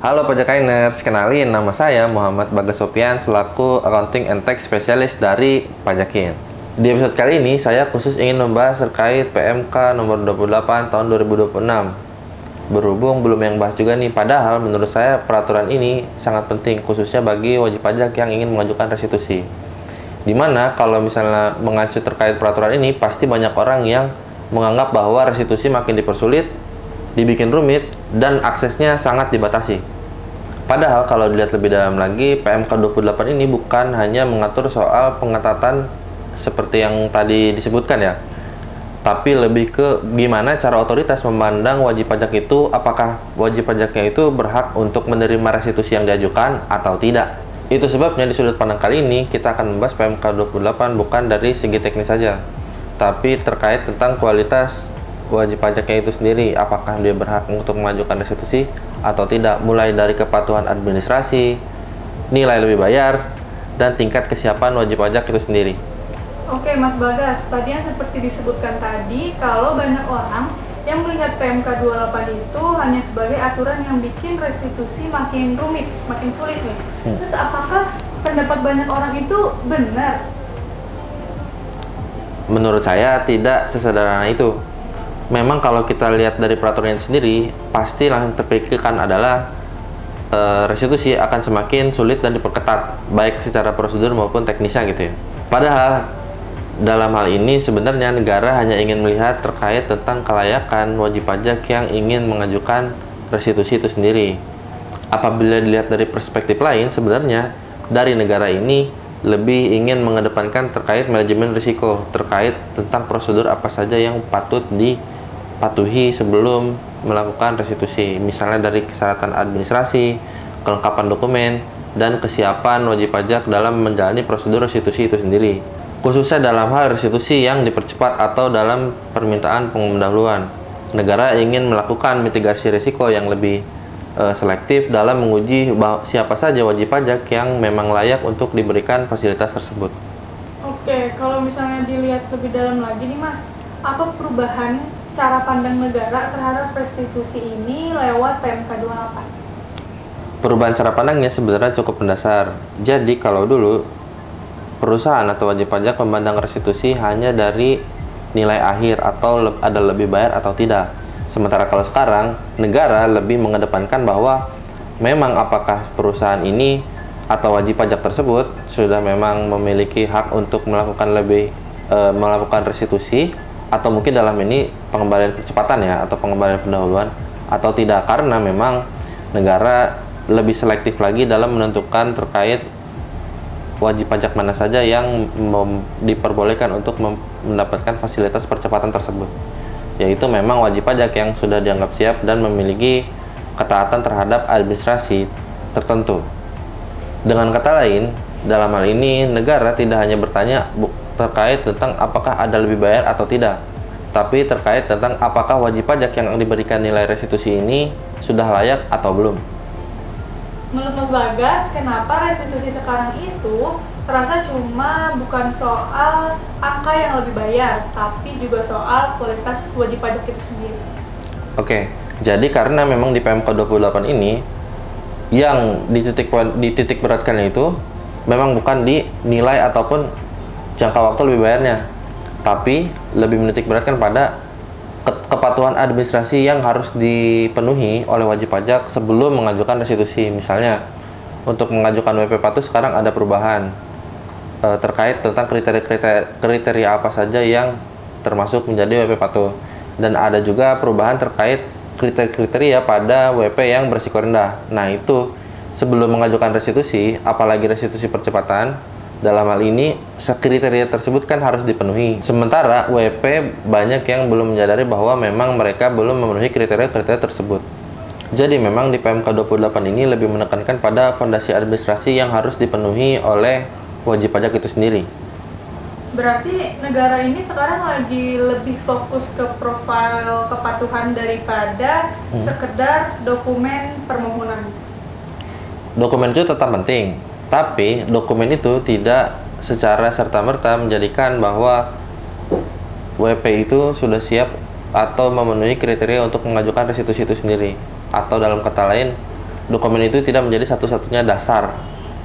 Halo Pajakainers, kenalin nama saya Muhammad Bagas Sopian selaku Accounting and Tax Specialist dari Pajakin. Di episode kali ini saya khusus ingin membahas terkait PMK nomor 28 tahun 2026. Berhubung belum yang bahas juga nih, padahal menurut saya peraturan ini sangat penting khususnya bagi wajib pajak yang ingin mengajukan restitusi. Dimana kalau misalnya mengacu terkait peraturan ini, pasti banyak orang yang menganggap bahwa restitusi makin dipersulit, dibikin rumit, dan aksesnya sangat dibatasi. Padahal kalau dilihat lebih dalam lagi, PMK 28 ini bukan hanya mengatur soal pengetatan seperti yang tadi disebutkan ya, tapi lebih ke gimana cara otoritas memandang wajib pajak itu, apakah wajib pajaknya itu berhak untuk menerima restitusi yang diajukan atau tidak. Itu sebabnya di sudut pandang kali ini kita akan membahas PMK 28 bukan dari segi teknis saja, tapi terkait tentang kualitas wajib pajaknya itu sendiri, apakah dia berhak untuk mengajukan restitusi atau tidak, mulai dari kepatuhan administrasi, nilai lebih bayar, dan tingkat kesiapan wajib pajak itu sendiri. Oke Mas Bagas, tadi yang seperti disebutkan tadi, kalau banyak orang yang melihat PMK 28 itu hanya sebagai aturan yang bikin restitusi makin rumit, makin sulit nih. Terus apakah pendapat banyak orang itu benar? Menurut saya tidak sesederhana itu. Memang kalau kita lihat dari peraturan itu sendiri, pasti langsung terpikirkan adalah restitusi akan semakin sulit dan diperketat, baik secara prosedur maupun teknisnya gitu ya. Padahal dalam hal ini sebenarnya negara hanya ingin melihat terkait tentang kelayakan wajib pajak yang ingin mengajukan restitusi itu sendiri. Apabila dilihat dari perspektif lain, sebenarnya dari negara ini lebih ingin mengedepankan terkait manajemen risiko, terkait tentang prosedur apa saja yang patut dipatuhi sebelum melakukan restitusi, misalnya dari kesyaratan administrasi, kelengkapan dokumen, dan kesiapan wajib pajak dalam menjalani prosedur restitusi itu sendiri, khususnya dalam hal restitusi yang dipercepat atau dalam permintaan pendahuluan. Negara ingin melakukan mitigasi risiko yang lebih selektif dalam menguji siapa saja wajib pajak yang memang layak untuk diberikan fasilitas tersebut. Oke, kalau misalnya dilihat lebih dalam lagi nih Mas, apa perubahan cara pandang negara terhadap restitusi ini lewat PMK 28? Perubahan cara pandangnya sebenarnya cukup mendasar. Jadi kalau dulu perusahaan atau wajib pajak memandang restitusi hanya dari nilai akhir atau ada lebih bayar atau tidak. Sementara kalau sekarang, negara lebih mengedepankan bahwa memang apakah perusahaan ini atau wajib pajak tersebut sudah memang memiliki hak untuk melakukan restitusi, atau mungkin dalam ini pengembalian percepatan ya, atau pengembalian pendahuluan atau tidak, karena memang negara lebih selektif lagi dalam menentukan terkait wajib pajak mana saja yang diperbolehkan untuk mendapatkan fasilitas percepatan tersebut, yaitu memang wajib pajak yang sudah dianggap siap dan memiliki ketaatan terhadap administrasi tertentu. Dengan kata lain, dalam hal ini negara tidak hanya bertanya terkait tentang apakah ada lebih bayar atau tidak, tapi terkait tentang apakah wajib pajak yang diberikan nilai restitusi ini sudah layak atau belum. Menurut Mas Bagas, kenapa restitusi sekarang itu terasa cuma bukan soal angka yang lebih bayar, tapi juga soal kualitas wajib pajak itu sendiri? Oke, jadi karena memang di PMK 28 ini yang dititik beratkan itu memang bukan di nilai ataupun jangka waktu lebih bayarnya, tapi lebih menitik beratkan pada kepatuhan administrasi yang harus dipenuhi oleh wajib pajak sebelum mengajukan restitusi. Misalnya untuk mengajukan WP patuh sekarang ada perubahan terkait tentang kriteria apa saja yang termasuk menjadi WP patuh, dan ada juga perubahan terkait kriteria pada WP yang berisiko rendah. Nah itu sebelum mengajukan restitusi, apalagi restitusi percepatan, dalam hal ini kriteria tersebut kan harus dipenuhi. Sementara WP banyak yang belum menyadari bahwa memang mereka belum memenuhi kriteria tersebut. Jadi memang di PMK 28 ini lebih menekankan pada fondasi administrasi yang harus dipenuhi oleh wajib pajak itu sendiri. Berarti negara ini sekarang lagi lebih fokus ke profil kepatuhan daripada sekedar dokumen permohonan. Dokumen itu tetap penting, tapi dokumen itu tidak secara serta-merta menjadikan bahwa WP itu sudah siap atau memenuhi kriteria untuk mengajukan restitusi itu sendiri. Atau dalam kata lain, dokumen itu tidak menjadi satu-satunya dasar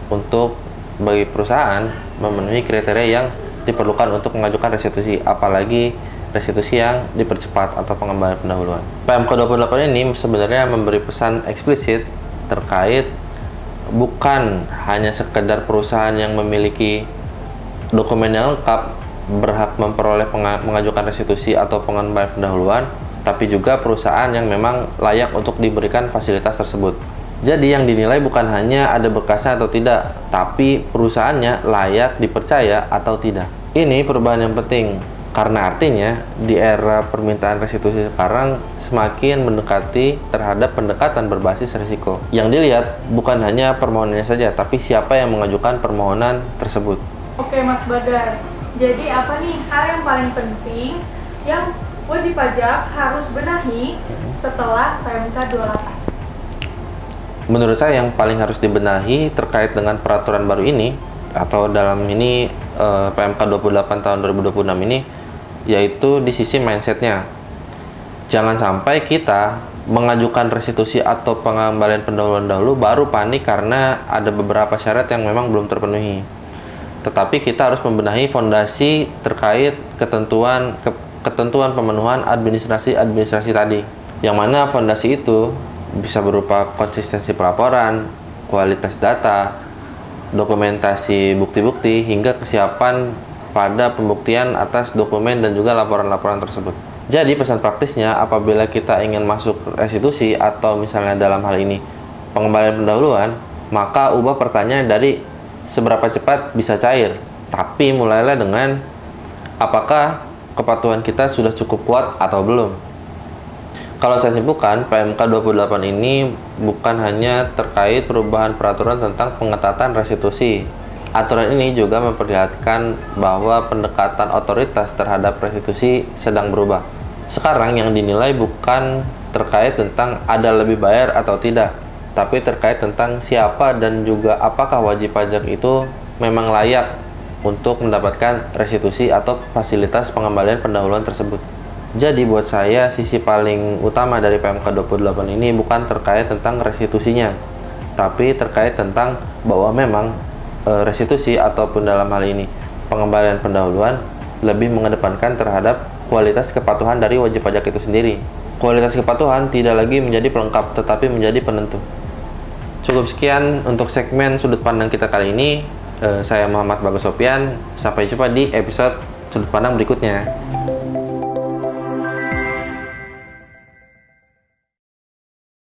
untuk bagi perusahaan memenuhi kriteria yang diperlukan untuk mengajukan restitusi, apalagi restitusi yang dipercepat atau pengembalian pendahuluan. PMK 28 ini sebenarnya memberi pesan eksplisit terkait bukan hanya sekedar perusahaan yang memiliki dokumen yang lengkap berhak memperoleh mengajukan restitusi atau pengembalian pendahuluan, tapi juga perusahaan yang memang layak untuk diberikan fasilitas tersebut. Jadi yang dinilai bukan hanya ada berkasnya atau tidak, tapi perusahaannya layak dipercaya atau tidak. Ini perubahan yang penting, karena artinya di era permintaan restitusi sekarang semakin mendekati terhadap pendekatan berbasis risiko. Yang dilihat bukan hanya permohonannya saja, tapi siapa yang mengajukan permohonan tersebut. Oke Mas Bagas, jadi apa nih hal yang paling penting yang wajib pajak harus benahi setelah PMK 28? Menurut saya yang paling harus dibenahi terkait dengan peraturan baru ini, atau dalam ini PMK 28 tahun 2026 ini, yaitu di sisi mindsetnya. Jangan sampai kita mengajukan restitusi atau pengembalian pendahuluan dahulu baru panik karena ada beberapa syarat yang memang belum terpenuhi. Tetapi kita harus membenahi fondasi terkait ketentuan pemenuhan administrasi tadi. Yang mana fondasi itu bisa berupa konsistensi pelaporan, kualitas data, dokumentasi bukti-bukti, hingga kesiapan pada pembuktian atas dokumen dan juga laporan-laporan tersebut. Jadi pesan praktisnya, apabila kita ingin masuk restitusi atau misalnya dalam hal ini pengembalian pendahuluan, maka ubah pertanyaan dari seberapa cepat bisa cair, tapi mulailah dengan apakah kepatuhan kita sudah cukup kuat atau belum. Kalau saya simpulkan, PMK 28 ini bukan hanya terkait perubahan peraturan tentang pengetatan restitusi. Aturan ini juga memperlihatkan bahwa pendekatan otoritas terhadap restitusi sedang berubah. Sekarang yang dinilai bukan terkait tentang ada lebih bayar atau tidak, tapi terkait tentang siapa dan juga apakah wajib pajak itu memang layak untuk mendapatkan restitusi atau fasilitas pengembalian pendahuluan tersebut. Jadi buat saya, sisi paling utama dari PMK 28 ini bukan terkait tentang restitusinya, tapi terkait tentang bahwa memang restitusi ataupun dalam hal ini pengembalian pendahuluan lebih mengedepankan terhadap kualitas kepatuhan dari wajib pajak itu sendiri. Kualitas kepatuhan tidak lagi menjadi pelengkap, tetapi menjadi penentu. Cukup sekian untuk segmen sudut pandang kita kali ini. Saya Muhammad Bagas Sopyan. Sampai jumpa di episode sudut pandang berikutnya.